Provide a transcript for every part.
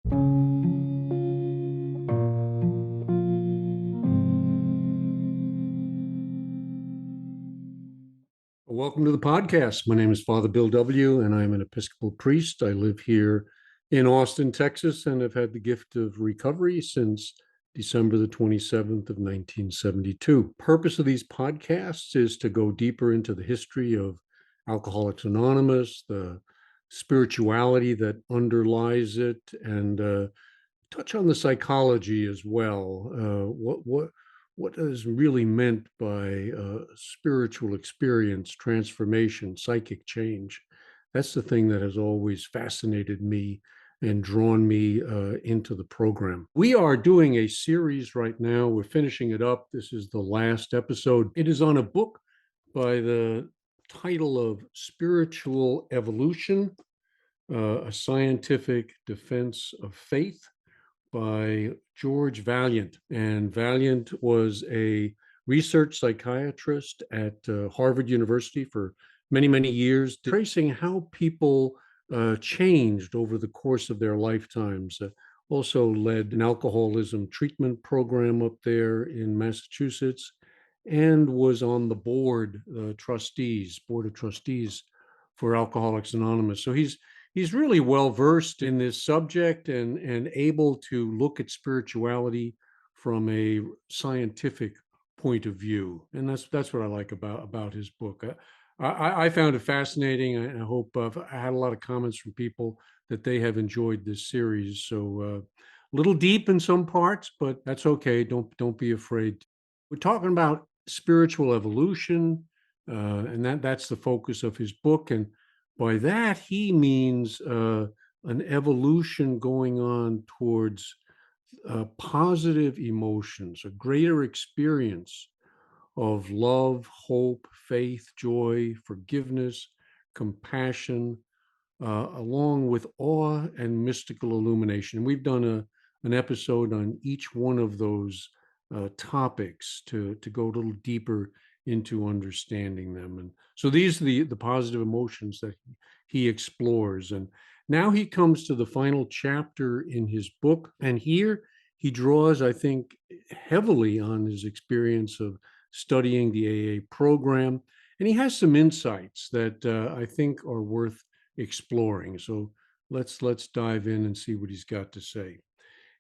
Welcome to the podcast. My name is Father Bill W., and I'm an Episcopal priest. I live here in Austin, Texas, and have had the gift of recovery since December the 27th of 1972. Purpose of these podcasts is to go deeper into the history of Alcoholics Anonymous, the spirituality that underlies it, and touch on the psychology as well. What is really meant by spiritual experience, transformation, psychic change? That's the thing that has always fascinated me and drawn me into the program. We are doing a series right now. We're finishing it up. This is the last episode. It is on a book by the title of Spiritual Evolution, a Scientific Defense of Faith, by George Vaillant. And Vaillant was a research psychiatrist at Harvard University for many, many years, tracing how people changed over the course of their lifetimes. Also led an alcoholism treatment program up there in Massachusetts, and was on the board of trustees for Alcoholics Anonymous. So he's really well versed in this subject and able to look at spirituality from a scientific point of view, and that's what I like about his book. I found it fascinating. I hope I had a lot of comments from people that they have enjoyed this series. So a little deep in some parts, but that's okay. Don't be afraid. We're talking about spiritual evolution, and that's the focus of his book. And by that, he means an evolution going on towards positive emotions, a greater experience of love, hope, faith, joy, forgiveness, compassion, along with awe and mystical illumination. We've done an episode on each one of those topics to go a little deeper into understanding them. And so these are the positive emotions that he explores. And now he comes to the final chapter in his book. And here he draws, I think, heavily on his experience of studying the AA program. And he has some insights that I think are worth exploring. So let's dive in and see what he's got to say.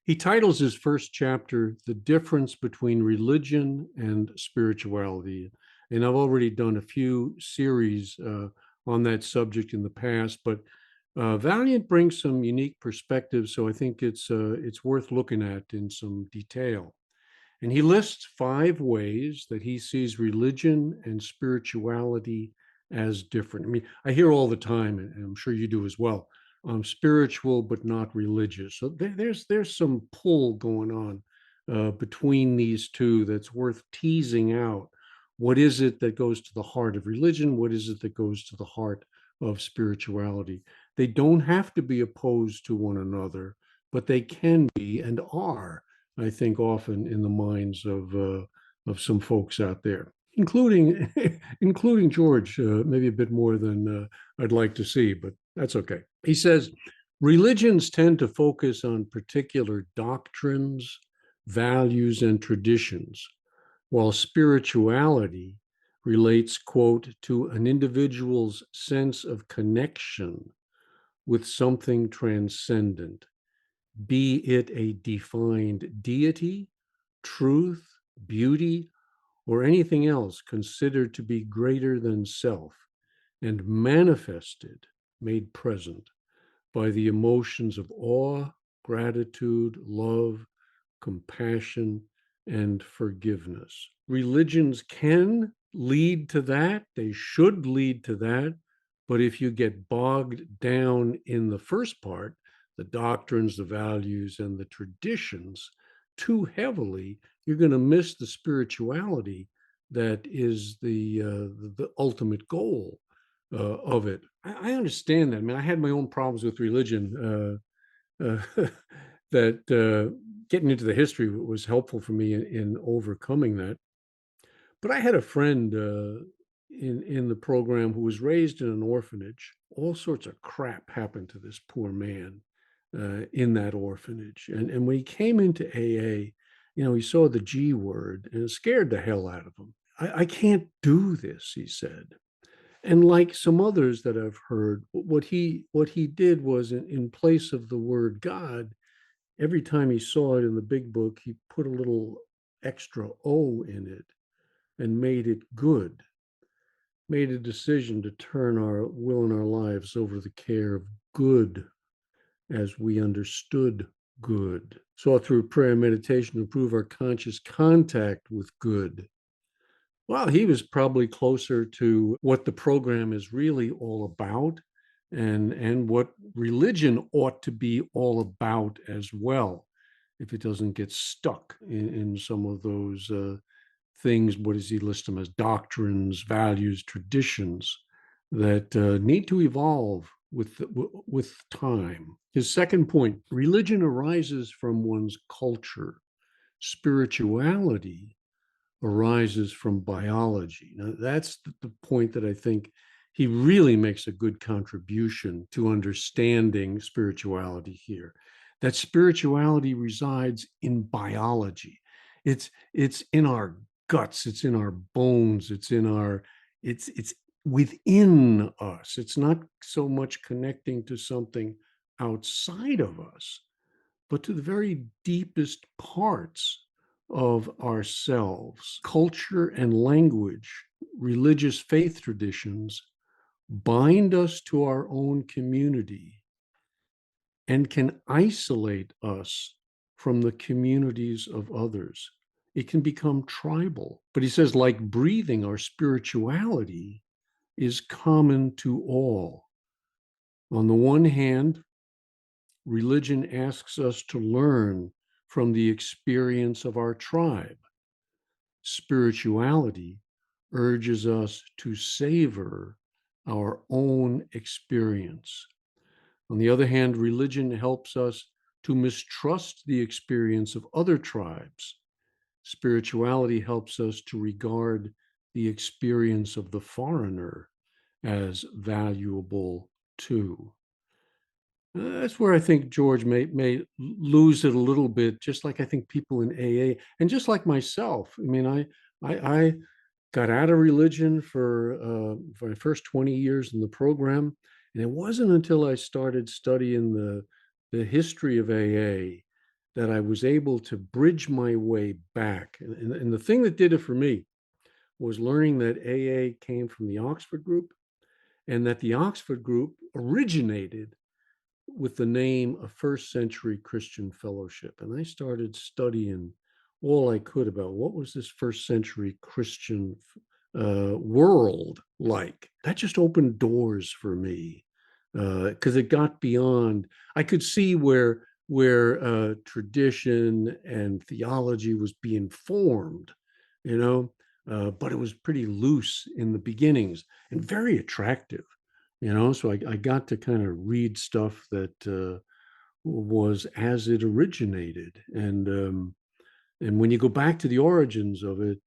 He titles his first chapter, The Difference Between Religion and Spirituality. And I've already done a few series on that subject in the past, but Vaillant brings some unique perspectives, so I think it's worth looking at in some detail. And he lists 5 ways that he sees religion and spirituality as different. I mean, I hear all the time, and I'm sure you do as well, spiritual but not religious. So there's some pull going on between these two that's worth teasing out. What is it that goes to the heart of religion? What is it that goes to the heart of spirituality? They don't have to be opposed to one another, but they can be and are, I think, often in the minds of some folks out there, including including George, maybe a bit more than I'd like to see, but that's okay. He says, religions tend to focus on particular doctrines, values, and traditions, while spirituality relates, quote, to an individual's sense of connection with something transcendent, be it a defined deity, truth, beauty, or anything else considered to be greater than self, and manifested, made present by the emotions of awe, gratitude, love, compassion, and forgiveness. Religions can lead to that. They should lead to that. But if you get bogged down in the first part, the doctrines, the values, and the traditions too heavily, you're going to miss the spirituality that is the ultimate goal of it. I understand that. I mean, I had my own problems with religion. That getting into the history was helpful for me in overcoming that. But I had a friend in the program who was raised in an orphanage. All sorts of crap happened to this poor man. in that orphanage. And when he came into AA, he saw the G word and it scared the hell out of him. I can't do this, he said. And like some others that I've heard, what he did was in place of the word God, every time he saw it in the big book, he put a little extra O in it and made it good, made a decision to turn our will and our lives over the care of good as we understood good. Sought through prayer and meditation to improve our conscious contact with good. Well, he was probably closer to what the program is really all about and what religion ought to be all about as well, if it doesn't get stuck in some of those things. What does he list them as? Doctrines, values, traditions that need to evolve with time. His second point: religion arises from one's culture. Spirituality arises from biology. Now, that's the point that I think he really makes a good contribution to understanding spirituality here. That spirituality resides in biology. It's in our guts, it's in our bones, it's within us. It's not so much connecting to something outside of us, but to the very deepest parts of ourselves. Culture and language, religious faith traditions bind us to our own community and can isolate us from the communities of others. It can become tribal. But he says, like breathing, our spirituality is common to all. On the one hand, religion asks us to learn from the experience of our tribe. Spirituality urges us to savor our own experience. On the other hand, religion helps us to mistrust the experience of other tribes. Spirituality helps us to regard the experience of the foreigner as valuable too. That's where I think George may lose it a little bit, just like I think people in AA, and just like myself. I mean, I got out of religion for my first 20 years in the program, and it wasn't until I started studying the history of AA that I was able to bridge my way back. And the thing that did it for me was learning that AA came from the Oxford group, and that the Oxford group originated with the name of First Century Christian Fellowship. And I started studying all I could about what was this first century Christian world like. That just opened doors for me because it got beyond. I could see where tradition and theology was being formed, but it was pretty loose in the beginnings and very attractive. So I got to kind of read stuff that was as it originated. And when you go back to the origins of it,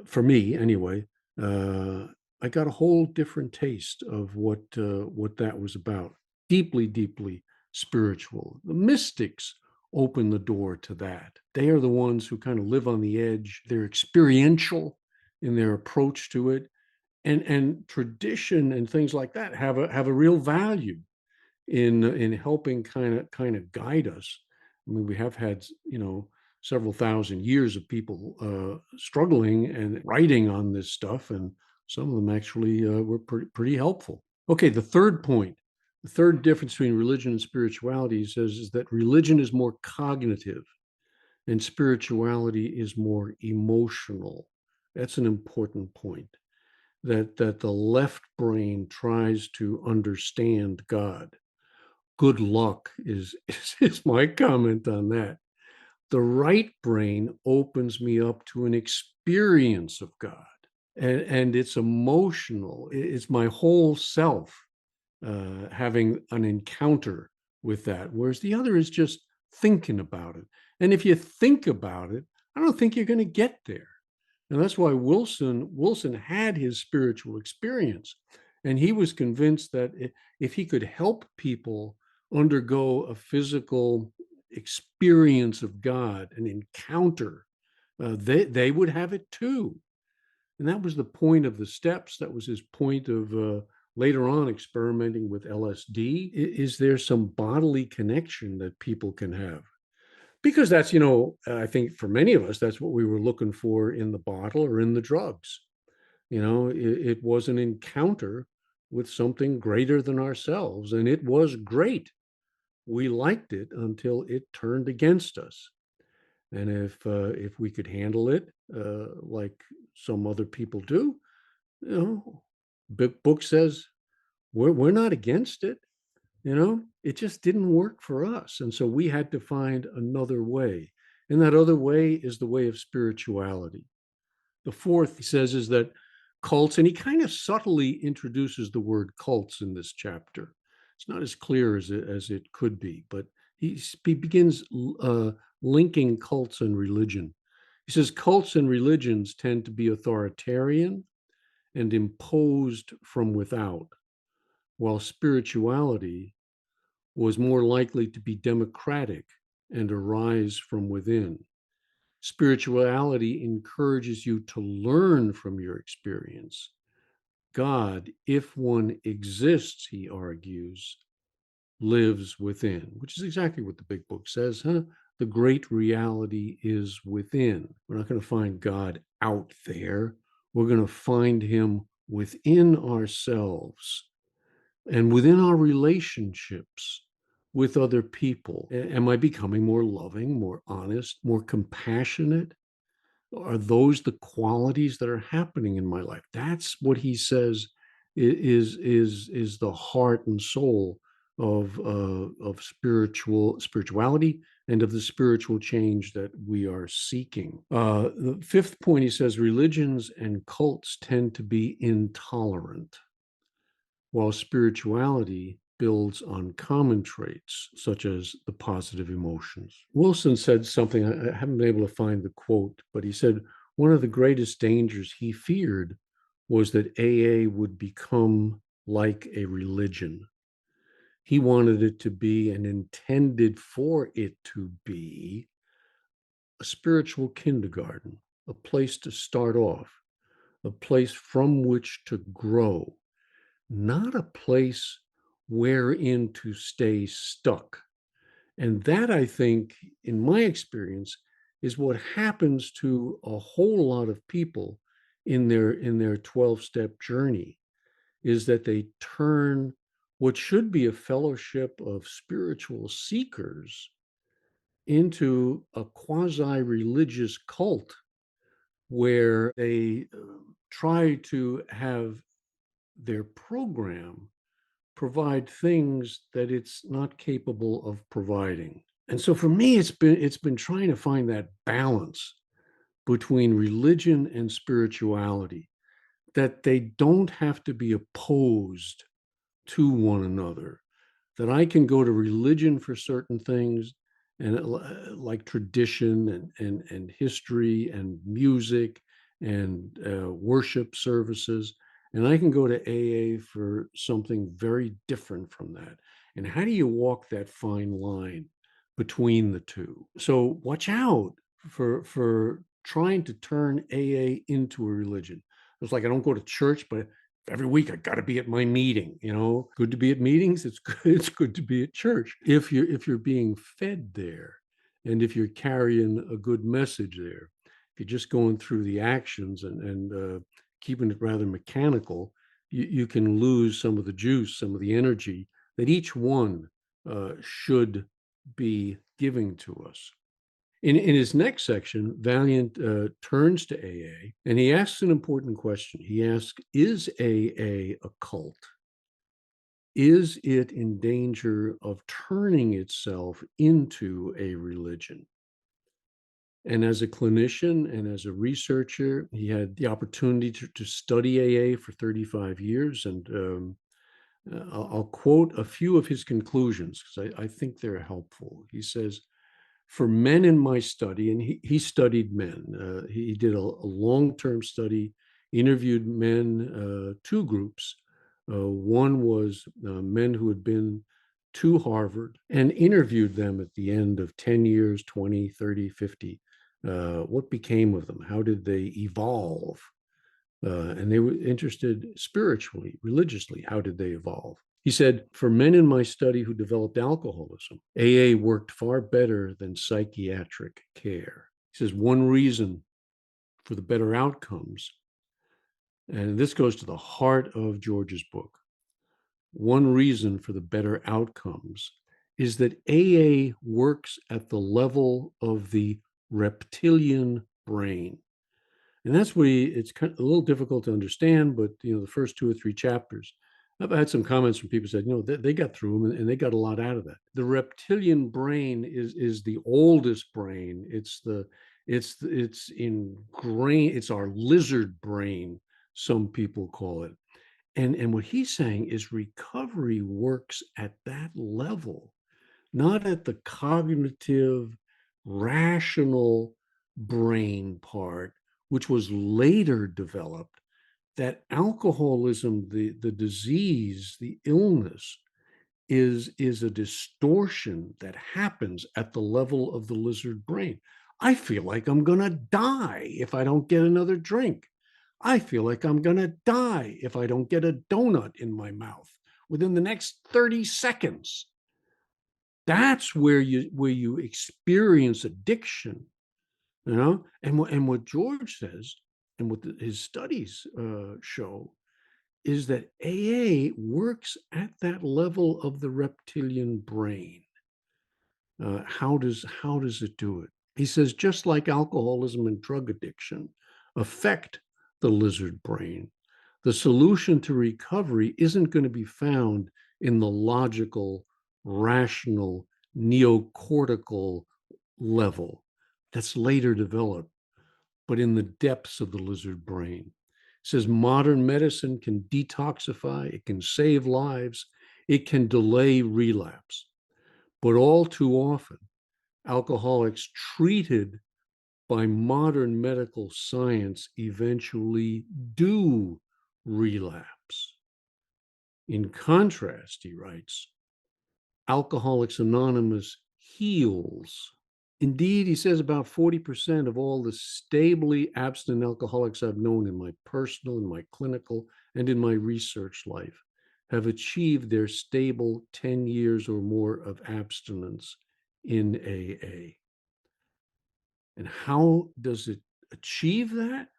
for me anyway, I got a whole different taste of what that was about. Deeply, deeply spiritual. The mystics open the door to that. They are the ones who kind of live on the edge. They're experiential in their approach to it. And tradition and things like that have a real value in helping kind of guide us. I mean, we have had several thousand years of people struggling and writing on this stuff, and some of them actually were pretty helpful. Okay, the third point, the third difference between religion and spirituality, he says, is that religion is more cognitive and spirituality is more emotional. That's an important point. That the left brain tries to understand God. Good luck is my comment on that. The right brain opens me up to an experience of God, and it's emotional. It's my whole self having an encounter with that, whereas the other is just thinking about it. And if you think about it, I don't think you're going to get there. And that's why Wilson had his spiritual experience. And he was convinced that if he could help people undergo a physical experience of God, an encounter, they would have it too. And that was the point of the steps. That was his point of later on experimenting with LSD. Is there some bodily connection that people can have? Because that's, I think for many of us, that's what we were looking for in the bottle or in the drugs. It was an encounter with something greater than ourselves, and it was great. We liked it until it turned against us. And if we could handle it, like some other people do, big book says we're not against it. It just didn't work for us, and so we had to find another way. And that other way is the way of spirituality. The fourth, he says, is that cults, and he kind of subtly introduces the word cults in this chapter. It's not as clear as it could be, but he begins linking cults and religion. He says cults and religions tend to be authoritarian and imposed from without, while spirituality was more likely to be democratic and arise from within. Spirituality encourages you to learn from your experience. God, if one exists, he argues, lives within, which is exactly what the big book says, huh? The great reality is within. We're not going to find God out there. We're going to find him within ourselves and within our relationships with other people. Am I becoming more loving, more honest, more compassionate? Are those the qualities that are happening in my life? That's what he says is the heart and soul of spirituality and of the spiritual change that we are seeking. The fifth point, he says, religions and cults tend to be intolerant, while spirituality builds on common traits such as the positive emotions. Wilson said something, I haven't been able to find the quote, but he said one of the greatest dangers he feared was that AA would become like a religion. He wanted it to be and intended for it to be a spiritual kindergarten, a place to start off, a place from which to grow, not a place wherein to stay stuck. And that, I think, in my experience, is what happens to a whole lot of people in their 12-step journey, is that they turn what should be a fellowship of spiritual seekers into a quasi-religious cult where they try to have their program provide things that it's not capable of providing. And so for me, it's been trying to find that balance between religion and spirituality, that they don't have to be opposed to one another, that I can go to religion for certain things, and like tradition and history and music and worship services, and I can go to AA for something very different from that. And how do you walk that fine line between the two? So watch out for trying to turn AA into a religion. It's like I don't go to church, but every week I got to be at my meeting. Good to be at meetings. It's good. It's good to be at church if you're being fed there, and if you're carrying a good message there. If you're just going through the actions and keeping it rather mechanical, you can lose some of the juice, some of the energy that each one should be giving to us. In his next section, Vaillant turns to AA and he asks an important question. He asks, is AA a cult? Is it in danger of turning itself into a religion? And as a clinician and as a researcher, he had the opportunity to study AA for 35 years. And I'll quote a few of his conclusions because I think they're helpful. He says, for men in my study, and he studied men, he did a long-term study, interviewed men, two groups. One was men who had been to Harvard and interviewed them at the end of 10 years, 20, 30, 50. What became of them? How did they evolve? And they were interested spiritually, religiously. How did they evolve? He said, for men in my study who developed alcoholism, AA worked far better than psychiatric care. He says, one reason for the better outcomes, and this goes to the heart of George's book, one reason for the better outcomes is that AA works at the level of the reptilian brain. And that's where it's kind of a little difficult to understand, but the first 2 or 3 chapters, I've had some comments from people who said, they got through them and they got a lot out of that. The reptilian brain is the oldest brain. It's ingrained. It's our lizard brain, some people call it. And what he's saying is recovery works at that level, not at the cognitive, rational brain part, which was later developed. That alcoholism, the disease, the illness, is a distortion that happens at the level of the lizard brain. I feel like I'm going to die if I don't get another drink. I feel like I'm going to die if I don't get a donut in my mouth within the next 30 seconds. That's where you experience addiction, And what George says, and what his studies show, is that AA works at that level of the reptilian brain. How does it do it? He says, just like alcoholism and drug addiction affect the lizard brain, the solution to recovery isn't going to be found in the logical, rational, neocortical level that's later developed, but in the depths of the lizard brain. It says modern medicine can detoxify, it can save lives, it can delay relapse. But all too often, alcoholics treated by modern medical science eventually do relapse. In contrast, he writes, Alcoholics Anonymous heals. Indeed, he says about 40% of all the stably abstinent alcoholics I've known in my personal, in my clinical, and in my research life have achieved their stable 10 years or more of abstinence in AA. And how does it achieve that?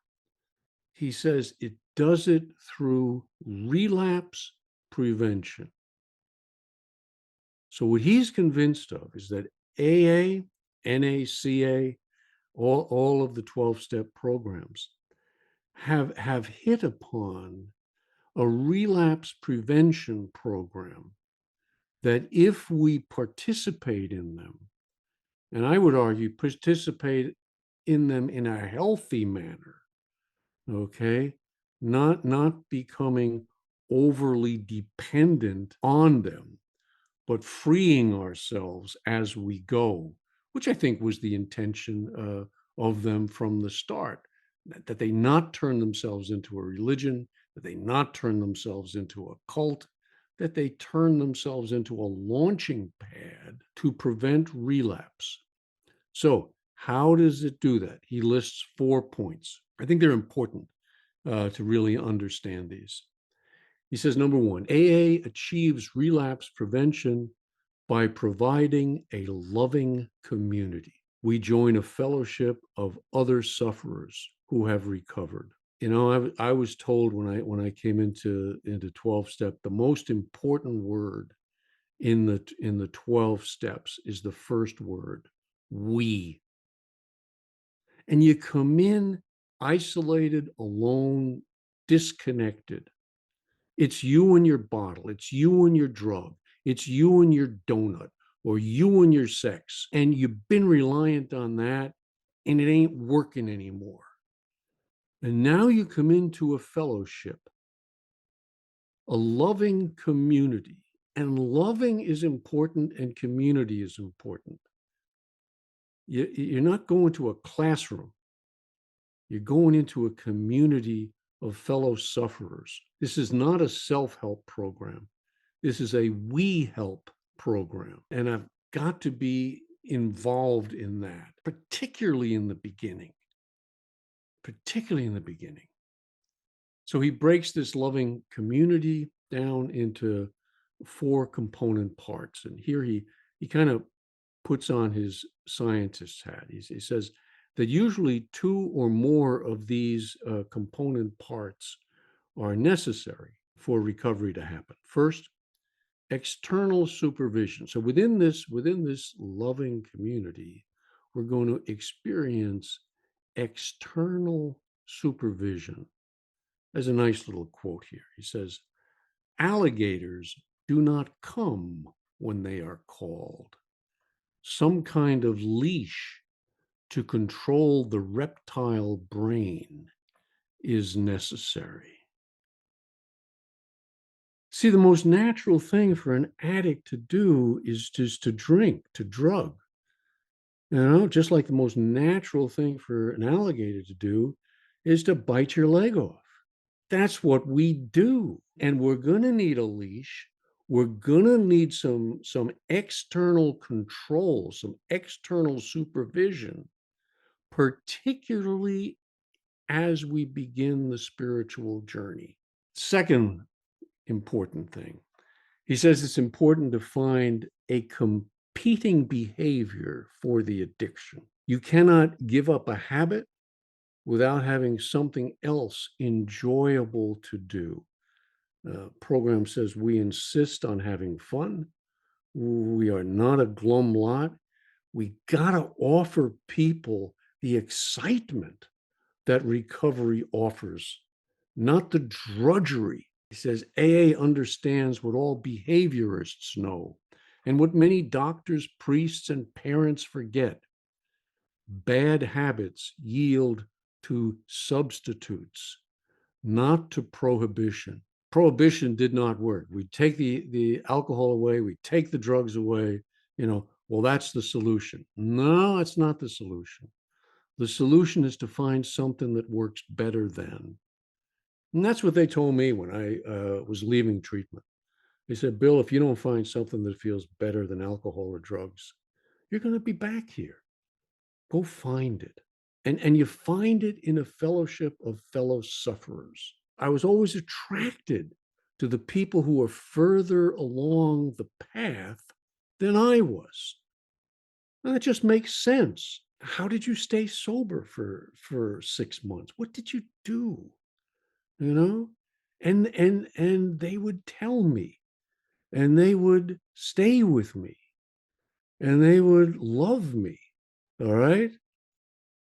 He says it does it through relapse prevention. So what he's convinced of is that AA, NACA, all of the 12-step programs have hit upon a relapse prevention program that if we participate in them, and I would argue participate in them in a healthy manner, okay, not becoming overly dependent on them, but freeing ourselves as we go, which I think was the intention of them from the start, that they not turn themselves into a religion, that they not turn themselves into a cult, that they turn themselves into a launching pad to prevent relapse. So how does it do that? He lists 4 points. I think they're important to really understand these. He says, number 1, AA achieves relapse prevention by providing a loving community. We join a fellowship of other sufferers who have recovered. I was told when I came into 12-step, the most important word in the 12 steps is the first word, we. And you come in isolated, alone, disconnected. It's you and your bottle. It's you and your drug. It's you and your donut, or you and your sex. And you've been reliant on that, and it ain't working anymore. And now you come into a fellowship, a loving community. And loving is important, and community is important. You're not going to a classroom. You're going into a community of fellow sufferers. This is not a self-help program. This is a we help program. And I've got to be involved in that, particularly in the beginning. Particularly in the beginning. So he breaks this loving community down into 4 component parts. And here he kind of puts on his scientist's hat. He says that usually 2 or more of these component parts are necessary for recovery to happen. First, external supervision. So within this loving community, we're going to experience external supervision. There's a nice little quote here. He says, alligators do not come when they are called. Some kind of leash to control the reptile brain is necessary. See, the most natural thing for an addict to do is just to drink, to drug. Just like the most natural thing for an alligator to do is to bite your leg off. That's what we do. And we're going to need a leash. We're going to need some external control, some external supervision, particularly as we begin the spiritual journey. Second important thing, he says it's important to find a competing behavior for the addiction. You cannot give up a habit without having something else enjoyable to do. Program says we insist on having fun. We are not a glum lot. We got to offer people the excitement that recovery offers, not the drudgery. He says AA understands what all behaviorists know and what many doctors, priests, and parents forget. Bad habits yield to substitutes, not to prohibition. Prohibition did not work. We take the alcohol away, we take the drugs away, well, that's the solution. No, it's not the solution. The solution is to find something that works better than. And that's what they told me when I was leaving treatment. They said, Bill, if you don't find something that feels better than alcohol or drugs, you're going to be back here. Go find it. And you find it in a fellowship of fellow sufferers. I was always attracted to the people who were further along the path than I was. And that just makes sense. How did you stay sober for 6 months? What did you do? And they would tell me, and they would stay with me, and they would love me. All right.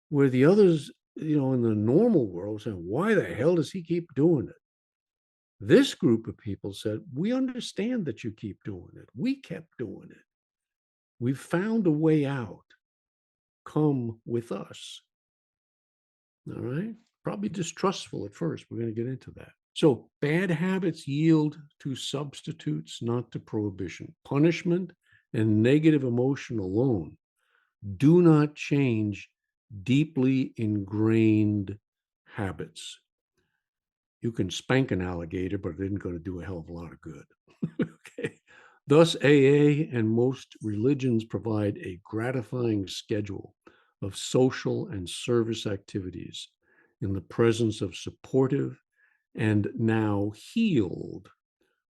Where the others, in the normal world saying, why the hell does he keep doing it? This group of people said, we understand that you keep doing it. We kept doing it. We've found a way out. Come with us. All right. Probably distrustful at first. We're going to get into that. So bad habits yield to substitutes, not to prohibition. Punishment and negative emotion alone do not change deeply ingrained habits. You can spank an alligator, but it isn't going to do a hell of a lot of good. Okay. Thus, AA and most religions provide a gratifying schedule of social and service activities in the presence of supportive and now healed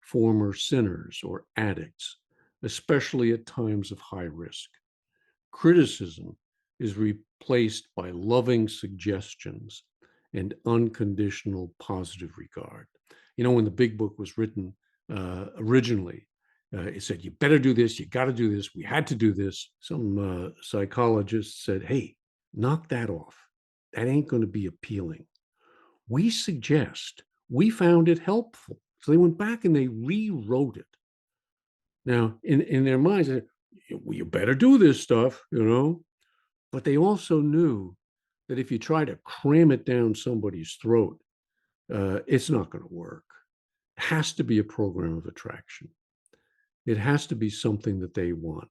former sinners or addicts, especially at times of high risk. Criticism is replaced by loving suggestions and unconditional positive regard. When the big book was written originally, it said, you better do this, you got to do this, we had to do this. Some psychologists said, hey, knock that off. That ain't going to be appealing. We suggest, we found it helpful. So they went back and they rewrote it. Now, in their minds, they said, well, you better do this stuff, But they also knew that if you try to cram it down somebody's throat, it's not going to work. It has to be a program of attraction. It has to be something that they want.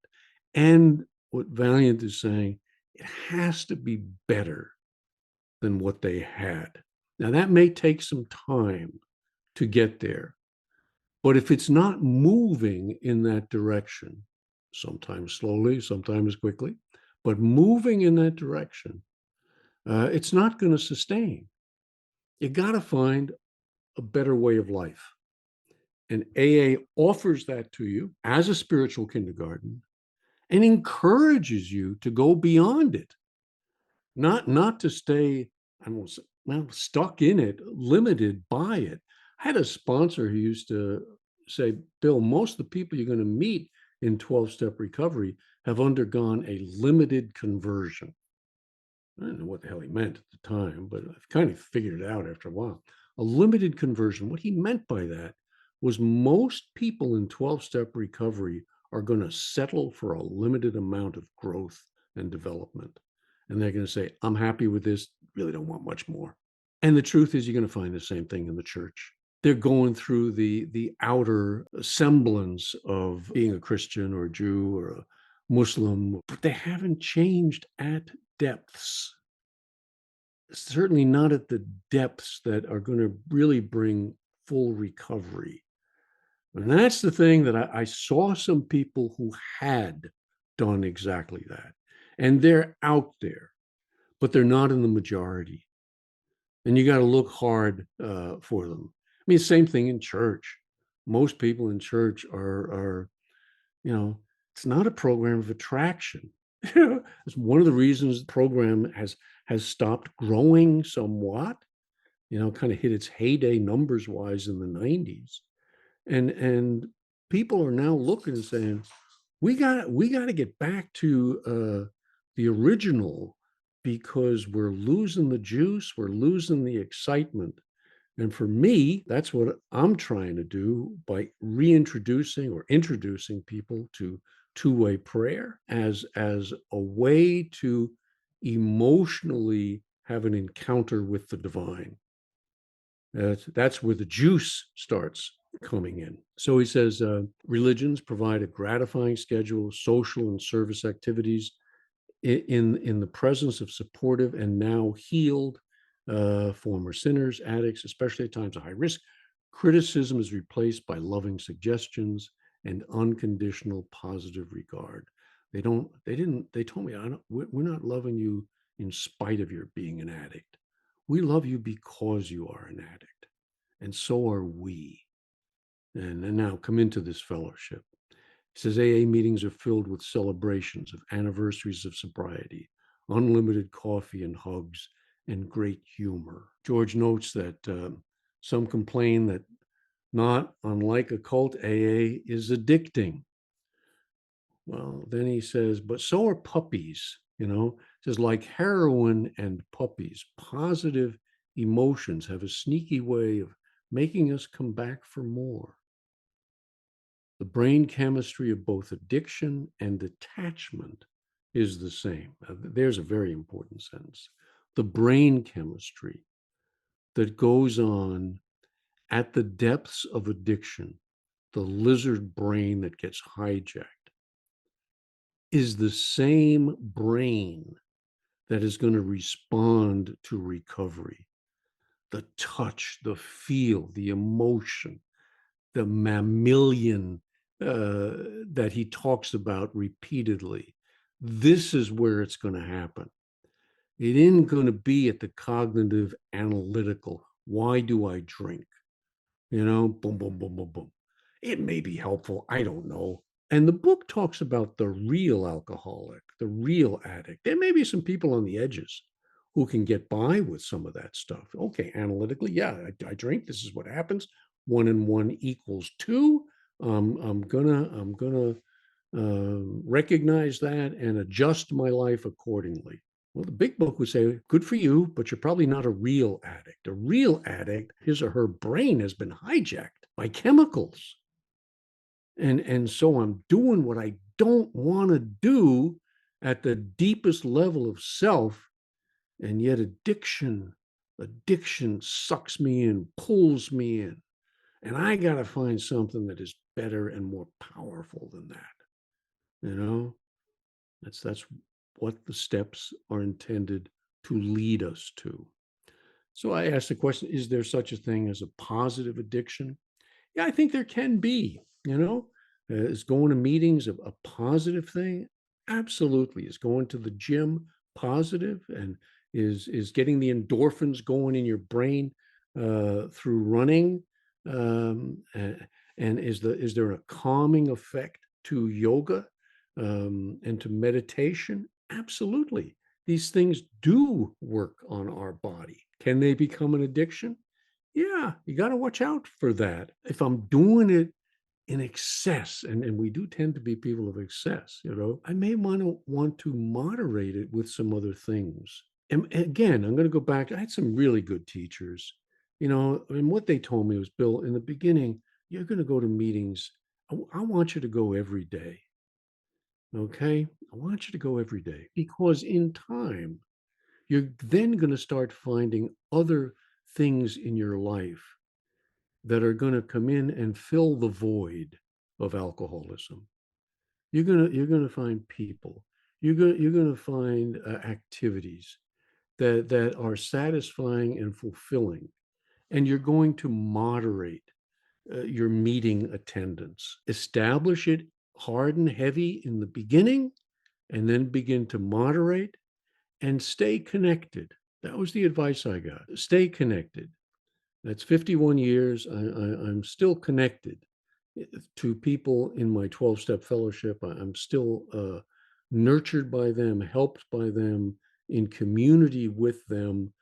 And what Vaillant is saying, it has to be better than what they had. Now, that may take some time to get there, But if it's not moving in that direction, sometimes slowly, sometimes quickly, but moving in that direction, it's not going to sustain. You got to find a better way of life. And AA offers that to you as a spiritual kindergarten and encourages you to go beyond it, not to stay, I don't say, well, stuck in it, limited by it. I had a sponsor who used to say, Bill, most of the people you're going to meet in 12-step recovery have undergone a limited conversion. I didn't know what the hell he meant at the time, but I've kind of figured it out after a while. A limited conversion, what he meant by that was most people in 12-step recovery are going to settle for a limited amount of growth and development. And they're going to say, I'm happy with this, really don't want much more. And the truth is, you're going to find the same thing in the church. They're going through the outer semblance of being a Christian or a Jew or a Muslim, but they haven't changed at depths. Certainly not at the depths that are going to really bring full recovery. And that's the thing that I saw some people who had done exactly that. And they're out there, but they're not in the majority. And you got to look hard for them. I mean, same thing in church. Most people in church are, it's not a program of attraction. It's one of the reasons the program has stopped growing somewhat, kind of hit its heyday numbers wise in the 90s. And people are now looking and saying, we got to get back to the original, because we're losing the juice, we're losing the excitement. And for me, that's what I'm trying to do by reintroducing or introducing people to two-way prayer as a way to emotionally have an encounter with the divine. That's where the juice starts coming in. So he says, religions provide a gratifying schedule of social and service activities in the presence of supportive and now healed former sinners, addicts, especially at times of high risk. Criticism is replaced by loving suggestions and unconditional positive regard. They told me, we're not loving you in spite of your being an addict. We love you because you are an addict. And so are we. And now come into this fellowship. He says AA meetings are filled with celebrations of anniversaries of sobriety, unlimited coffee and hugs, and great humor. George notes that some complain that, not unlike a cult, AA is addicting. Well, then he says, but so are puppies, He says, like heroin and puppies, positive emotions have a sneaky way of making us come back for more. The brain chemistry of both addiction and attachment is the same. There's a very important sentence. The brain chemistry that goes on at the depths of addiction, the lizard brain that gets hijacked, is the same brain that is going to respond to recovery. The touch, the feel, the emotion, the mammalian that he talks about repeatedly. This is where it's going to happen. It isn't going to be at the cognitive, analytical. Why do I drink? Boom, boom, boom, boom, boom. It may be helpful. I don't know. And the book talks about the real alcoholic, the real addict. There may be some people on the edges who can get by with some of that stuff. Okay, analytically, yeah, I drink. This is what happens. 1 and 1 equals 2. I'm gonna recognize that and adjust my life accordingly. Well, the big book would say, good for you, but you're probably not a real addict. A real addict, his or her brain has been hijacked by chemicals. And so I'm doing what I don't want to do at the deepest level of self. And yet addiction sucks me in, pulls me in. And I got to find something that is better and more powerful than that. That's what the steps are intended to lead us to. So I asked the question, is there such a thing as a positive addiction? Yeah, I think there can be, is going to meetings a positive thing? Absolutely. Is going to the gym positive, and is getting the endorphins going in your brain through running? And is there a calming effect to yoga and to meditation? Absolutely. These things do work on our body. Can they become an addiction? Yeah, you got to watch out for that. If I'm doing it in excess, and we do tend to be people of excess, I may want to moderate it with some other things. And again, I'm going to go back. I had some really good teachers, and what they told me was, Bill, in the beginning, you're going to go to meetings. I want you to go every day. Okay. I want you to go every day, because in time, you're then going to start finding other things in your life that are going to come in and fill the void of alcoholism. You're going to find people. You're going to find activities that are satisfying and fulfilling, and you're going to moderate your meeting attendance. Establish it hard and heavy in the beginning, and then begin to moderate and stay connected. That was the advice I got. Stay connected. That's 51 years. I'm still connected to people in my 12-step fellowship. I'm still nurtured by them, helped by them, in community with them,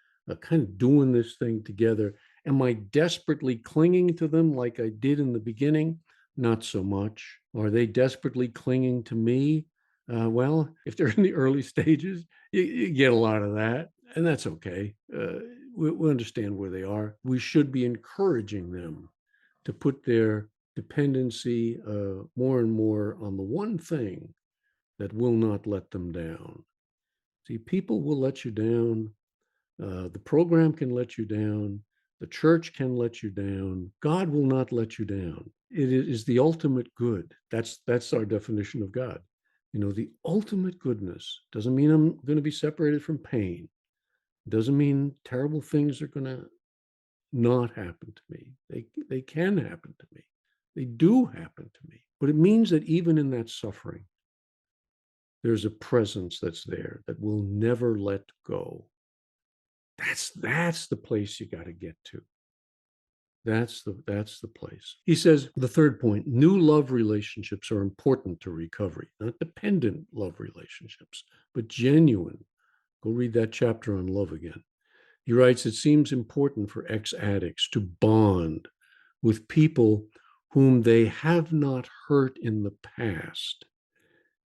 kind of doing this thing together. Am I desperately clinging to them like I did in the beginning? Not so much. Are they desperately clinging to me? Well, if they're in the early stages, you get a lot of that, and that's okay. We understand where they are. We should be encouraging them to put their dependency more and more on the one thing that will not let them down. See, people will let you down. The program can let you down. The church can let you down. God will not let you down. It is the ultimate good. That's our definition of God. The ultimate goodness doesn't mean I'm going to be separated from pain. Doesn't mean terrible things are going to not happen to me. They can happen to me. They do happen to me. But it means that even in that suffering, there's a presence that's there that will never let go. That's the place you got to get to. That's the place. He says, the third point, new love relationships are important to recovery, not dependent love relationships, but genuine. Go read that chapter on love again. He writes, it seems important for ex-addicts to bond with people whom they have not hurt in the past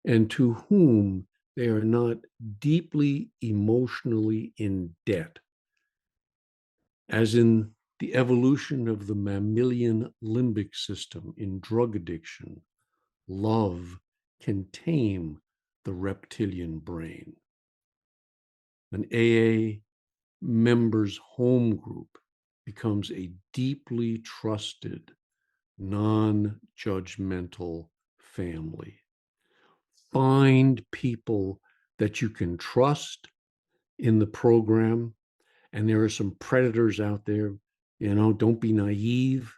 and to whom they are not deeply emotionally in debt, as in the evolution of the mammalian limbic system in drug addiction. Love can tame the reptilian brain. An AA member's home group becomes a deeply trusted, non-judgmental family. Find people that you can trust in the program. And there are some predators out there. Don't be naive.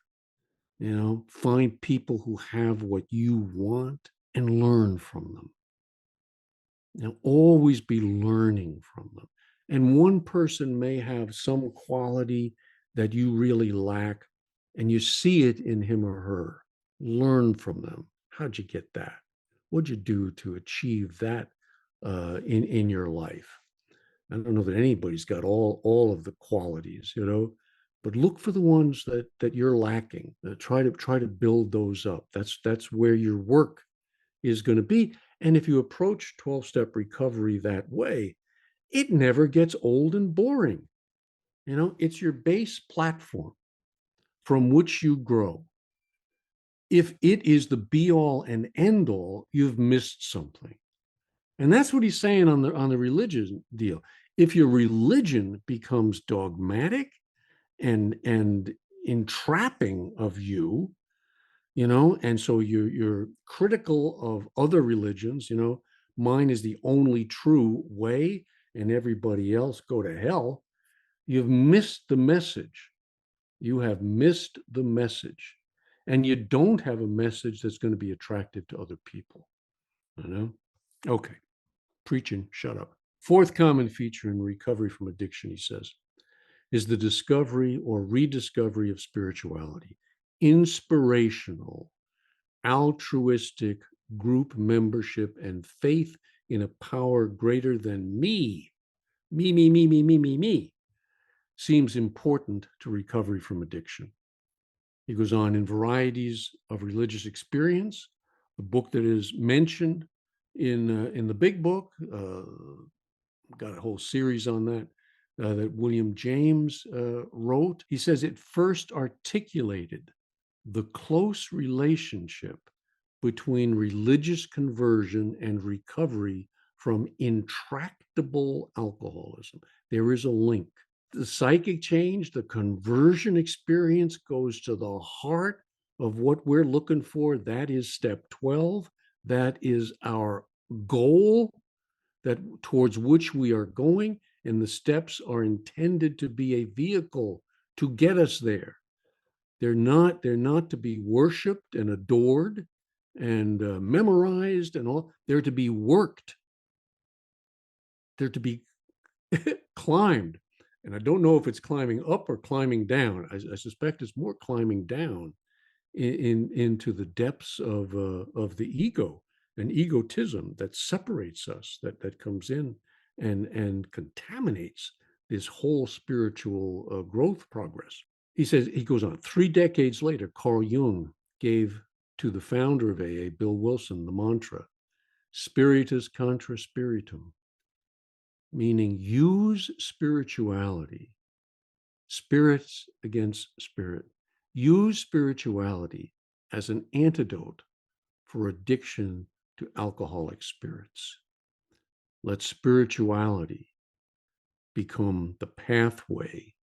Find people who have what you want and learn from them. Always be learning from them. And one person may have some quality that you really lack, and you see it in him or her. Learn from them. How'd you get that? What'd you do to achieve that in your life? I don't know that anybody's got all of the qualities, but look for the ones that you're lacking. Try to build those up. That's where your work is going to be. And if you approach 12-step recovery that way, it never gets old and boring. It's your base platform from which you grow. If it is the be all and end all, you've missed something. And that's what he's saying on the religion deal. If your religion becomes dogmatic and entrapping of you, and so you're critical of other religions, mine is the only true way and everybody else go to hell, you've missed the message. You have missed the message. and you don't have a message that's going to be attractive to other people. You know? Okay. Preaching, shut up. Fourth common feature in recovery from addiction, he says, is the discovery or rediscovery of spirituality, inspirational, altruistic group membership, and faith in a power greater than me, seems important to recovery from addiction. He goes on, in varieties of religious experience, the book that is mentioned in the big book, got a whole series on that, that William James wrote. He says it first articulated the close relationship between religious conversion and recovery from intractable alcoholism. There is a link. The psychic change, the conversion experience goes to the heart of what we're looking for. That is step 12. That is our goal, that towards which we are going, and the steps are intended to be a vehicle to get us there. They're not to be worshiped and adored and memorized and all. They're to be worked. They're to be climbed. And I don't know if it's climbing up or climbing down. I suspect it's more climbing down into the depths of the ego and egotism that separates us, that comes in and contaminates this whole spiritual growth progress. He says, he goes on, 3 decades later, Carl Jung gave to the founder of AA, Bill Wilson, the mantra, spiritus contra spiritum, meaning use spirituality, spirits against spirit. Use spirituality as an antidote for addiction to alcoholic spirits. Let spirituality become the pathway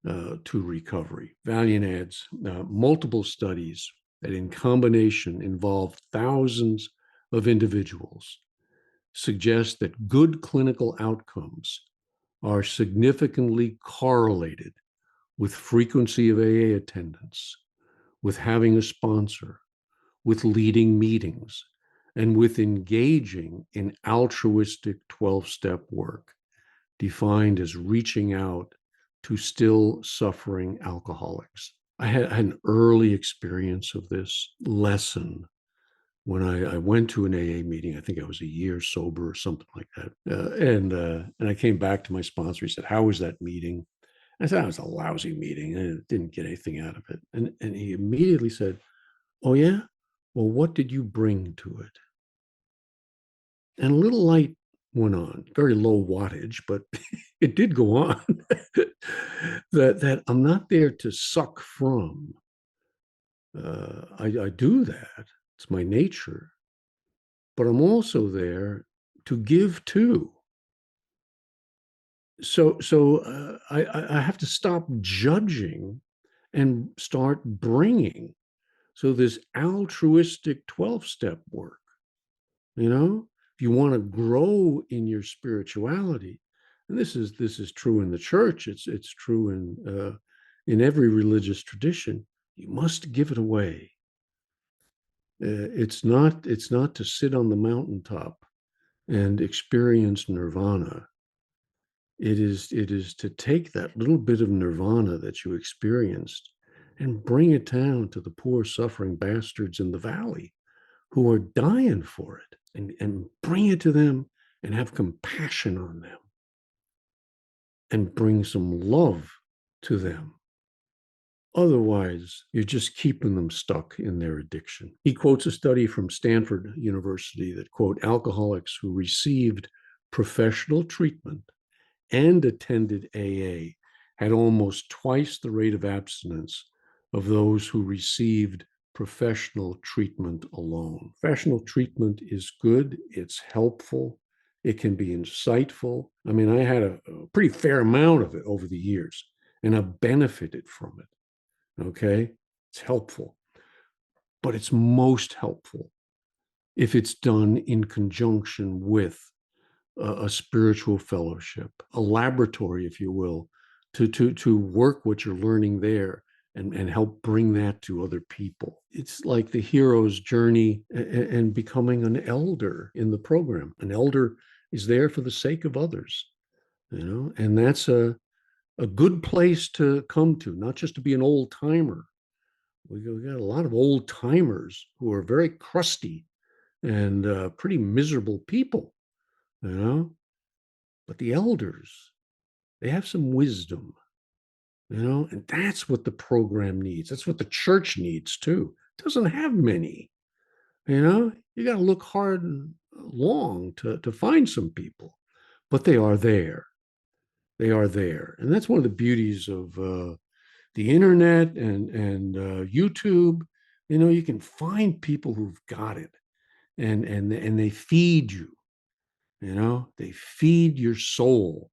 to recovery. Vaillant adds multiple studies that in combination involve thousands of individuals suggest that good clinical outcomes are significantly correlated with frequency of AA attendance, with having a sponsor, with leading meetings, and with engaging in altruistic 12-step work, defined as reaching out to still suffering alcoholics. I had an early experience of this lesson when I went to an AA meeting. I think I was a year sober or something like that. And I came back to my sponsor. He said, "How was that meeting?" I said, "It was a lousy meeting. I didn't get anything out of it." And he immediately said, "Oh, yeah? Well, what did you bring to it?" And a little light went on, very low wattage, but it did go on. that I'm not there to suck from. I do that. It's my nature. But I'm also there to give to. So I have to stop judging and start bringing. So this altruistic 12-step work, if you want to grow in your spirituality, and this is true in the church, it's true in every religious tradition, you must give it away. It's not to sit on the mountaintop and experience nirvana. It is to take that little bit of nirvana that you experienced and bring it down to the poor suffering bastards in the valley who are dying for it, and bring it to them and have compassion on them and bring some love to them. Otherwise, you're just keeping them stuck in their addiction. He quotes a study from Stanford University that, quote, alcoholics who received professional treatment and attended AA had almost twice the rate of abstinence of those who received professional treatment alone. Professional treatment is good. It's helpful. It can be insightful. I mean, I had a pretty fair amount of it over the years, and I've benefited from it. Okay? It's helpful. But it's most helpful if it's done in conjunction with a spiritual fellowship, a laboratory, if you will, to work what you're learning there and help bring that to other people. It's like the hero's journey and becoming an elder in the program. An elder is there for the sake of others, and that's a good place to come to, not just to be an old timer. We got a lot of old timers who are very crusty and pretty miserable people, you know. But the elders, they have some wisdom, and that's what the program needs. That's what the church needs too. It doesn't have many, You got to look hard and long to find some people, but they are there. They are there, and that's one of the beauties of the internet and YouTube. You can find people who've got it, and they feed you. They feed your soul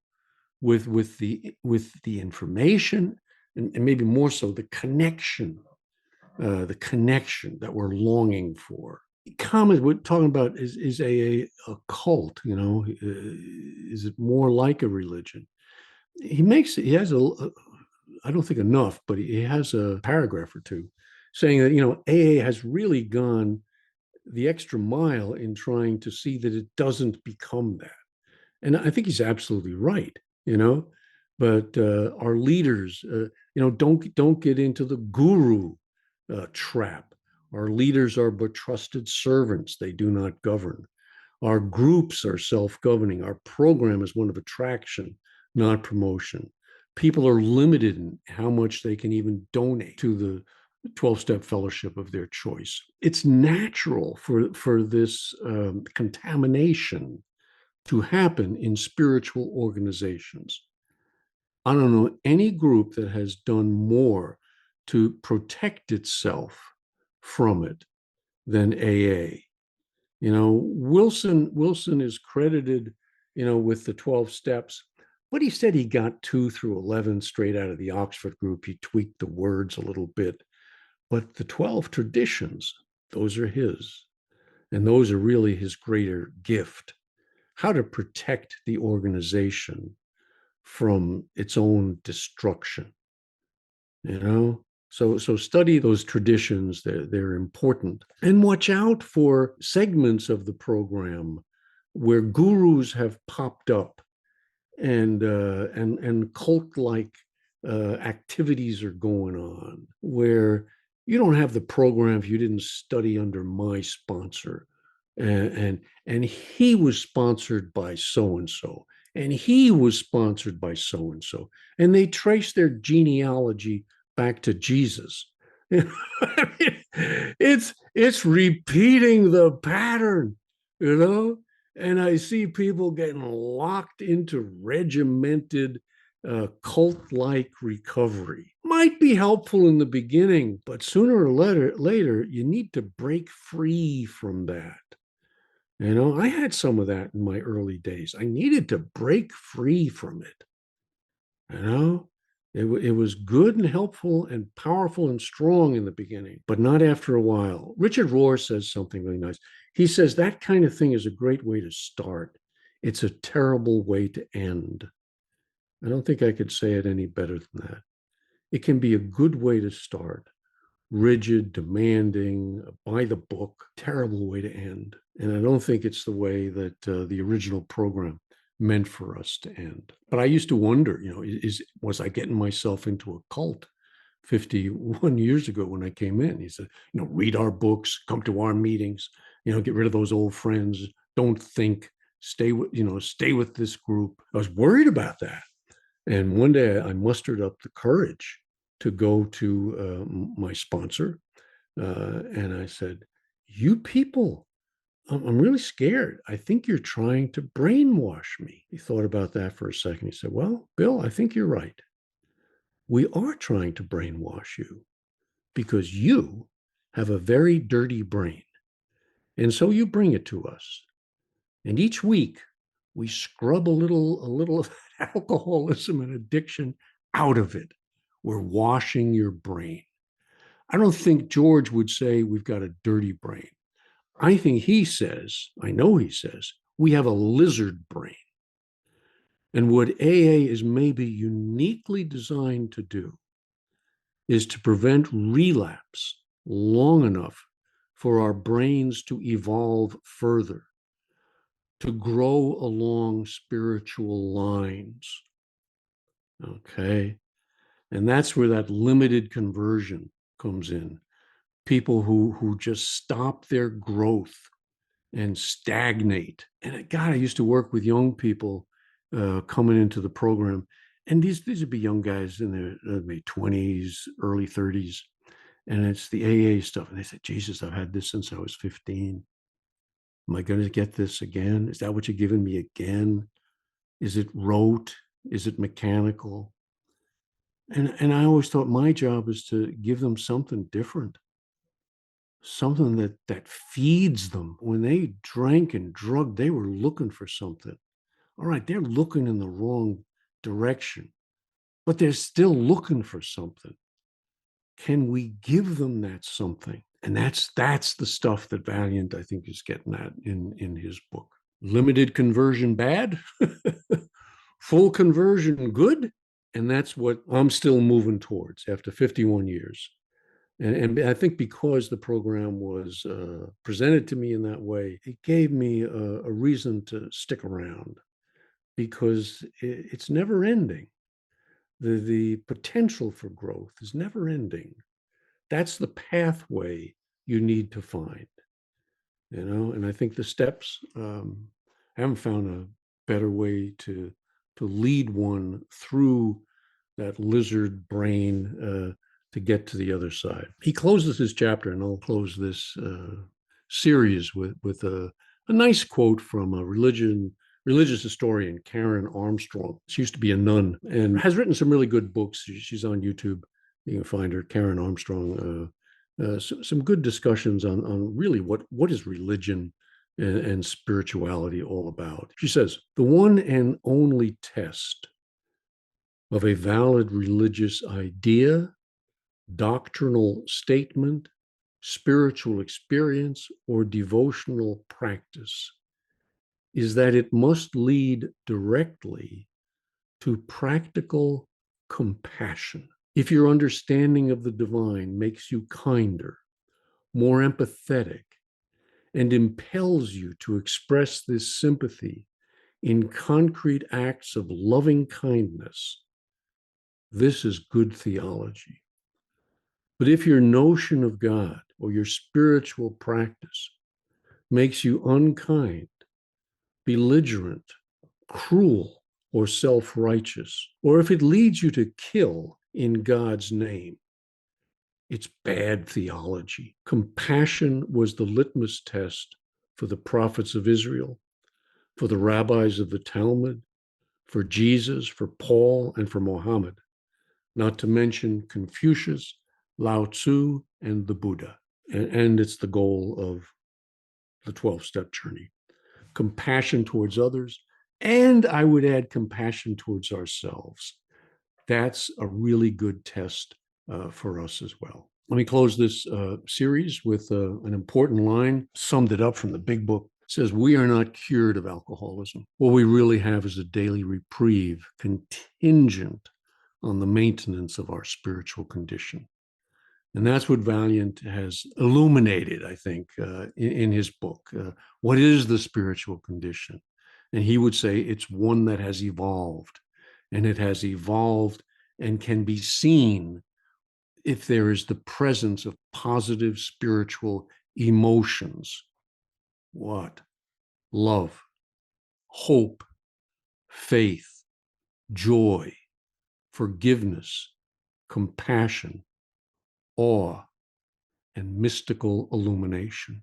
with the information, and maybe more so the connection that we're longing for. Comment we're talking about is a cult. Is it more like a religion? He has I don't think enough, but he has a paragraph or two saying that AA has really gone the extra mile in trying to see that it doesn't become that. And I think he's absolutely right, but our leaders, don't get into the guru trap. Our leaders are but trusted servants. They do not govern. Our groups are self-governing. Our program is one of attraction, not promotion. People are limited in how much they can even donate to the 12-step fellowship of their choice. It's natural for this contamination to happen in spiritual organizations. I don't know any group that has done more to protect itself from it than AA. Wilson is credited, with the 12 steps, but he said he got 2 through 11 straight out of the Oxford group. He tweaked the words a little bit, but the 12 traditions, those are his, and those are really his greater gift. How to protect the organization from its own destruction, So study those traditions. They're important, and watch out for segments of the program where gurus have popped up and cult-like activities are going on, where you don't have the program if you didn't study under my sponsor, and he was sponsored by so and so, and he was sponsored by so and so, and they trace their genealogy back to Jesus. It's repeating the pattern, and I see people getting locked into regimented cult-like recovery. Might be helpful in the beginning, but sooner or later, you need to break free from that. I had some of that in my early days. I needed to break free from it. It was good and helpful and powerful and strong in the beginning, but not after a while. Richard Rohr says something really nice. He says that kind of thing is a great way to start. It's a terrible way to end. I don't think I could say it any better than that. It can be a good way to start. Rigid, demanding, by the book, terrible way to end. And I don't think it's the way that the original program meant for us to end. But I used to wonder, was I getting myself into a cult 51 years ago when I came in? He said, read our books, come to our meetings, get rid of those old friends, don't think, stay with this group. I was worried about that. And one day I mustered up the courage to go to my sponsor, and I said, "You people, I'm really scared. I think you're trying to brainwash me." He thought about that for a second. He said, "Well, Bill, I think you're right. We are trying to brainwash you because you have a very dirty brain. And so you bring it to us. And each week we scrub a little of alcoholism and addiction out of it. We're washing your brain." I don't think George would say we've got a dirty brain. I think I know he says, we have a lizard brain. And what AA is maybe uniquely designed to do is to prevent relapse long enough for our brains to evolve further, to grow along spiritual lines. Okay. And that's where that limited conversion comes in. People who just stop their growth and stagnate. And God, I used to work with young people coming into the program, and these would be young guys in their maybe 20s, early 30s, and it's the AA stuff. And they said, Jesus, I've had this since I was 15. Am I going to get this again? Is that what you're giving me again? Is it rote? Is it mechanical? And I always thought my job is to give them something different, something that feeds them. When they drank and drugged, they were looking for something. All right, they're looking in the wrong direction, but they're still looking for something. Can we give them that something? And that's the stuff that Vaillant, I think, is getting at in his book. Limited conversion bad, full conversion good. And that's what I'm still moving towards after 51 years. And I think because the program was presented to me in that way, it gave me a reason to stick around, because it's never ending. The potential for growth is never ending. That's the pathway you need to find, and I think the steps, I haven't found a better way to lead one through that lizard brain to get to the other side. He closes his chapter, and I'll close this series with a nice quote from a religious historian, Karen Armstrong. She used to be a nun and has written some really good books. She's on YouTube. You can find her, Karen Armstrong. Some good discussions on really what is religion and spirituality all about. She says, the one and only test of a valid religious idea, doctrinal statement, spiritual experience, or devotional practice is that it must lead directly to practical compassion. If your understanding of the divine makes you kinder, more empathetic, and impels you to express this sympathy in concrete acts of loving kindness, this is good theology. But if your notion of God or your spiritual practice makes you unkind, belligerent, cruel, or self-righteous, or if it leads you to kill in God's name, it's bad theology. Compassion was the litmus test for the prophets of Israel, for the rabbis of the Talmud, for Jesus, for Paul, and for Muhammad, not to mention Confucius, Lao Tzu, and the Buddha. And it's the goal of the 12-step journey. Compassion towards others, and I would add compassion towards ourselves. That's a really good test for us as well. Let me close this series with an important line, summed it up from the big book. It says, we are not cured of alcoholism. What we really have is a daily reprieve contingent on the maintenance of our spiritual condition. And that's what Vaillant has illuminated, I think, in his book. What is the spiritual condition? And he would say it's one that has evolved, and it has evolved and can be seen if there is the presence of positive spiritual emotions. What? Love, hope, faith, joy, forgiveness, compassion, awe, and mystical illumination.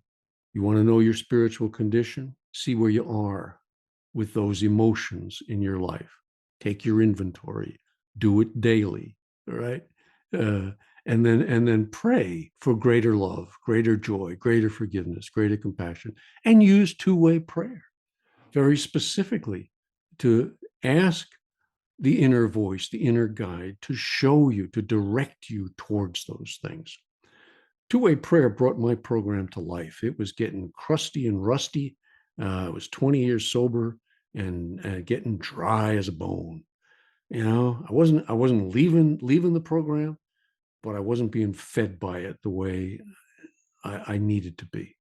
You want to know your spiritual condition? See where you are with those emotions in your life. Take your inventory. Do it daily. All right. And then pray for greater love, greater joy, greater forgiveness, greater compassion, and use two-way prayer very specifically to ask the inner voice, the inner guide, to show you, to direct you towards those things. Two-way prayer brought my program to life. It was getting crusty and rusty. I was 20 years sober and getting dry as a bone. I wasn't leaving the program, but I wasn't being fed by it the way I needed to be.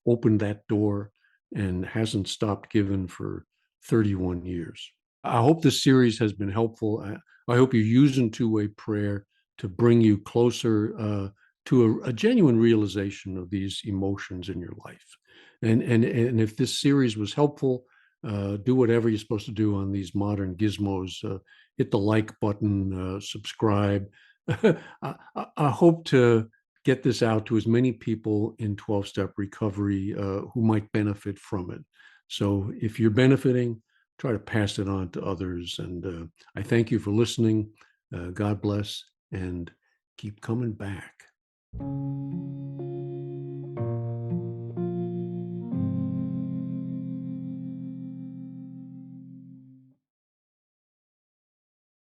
Opened that door and hasn't stopped giving for 31 years. I hope this series has been helpful. I hope you're using two-way prayer to bring you closer to a genuine realization of these emotions in your life. And if this series was helpful, do whatever you're supposed to do on these modern gizmos. Hit the like button, subscribe. I hope to get this out to as many people in 12-step recovery who might benefit from it. So if you're benefiting, try to pass it on to others. And I thank you for listening. God bless, and keep coming back.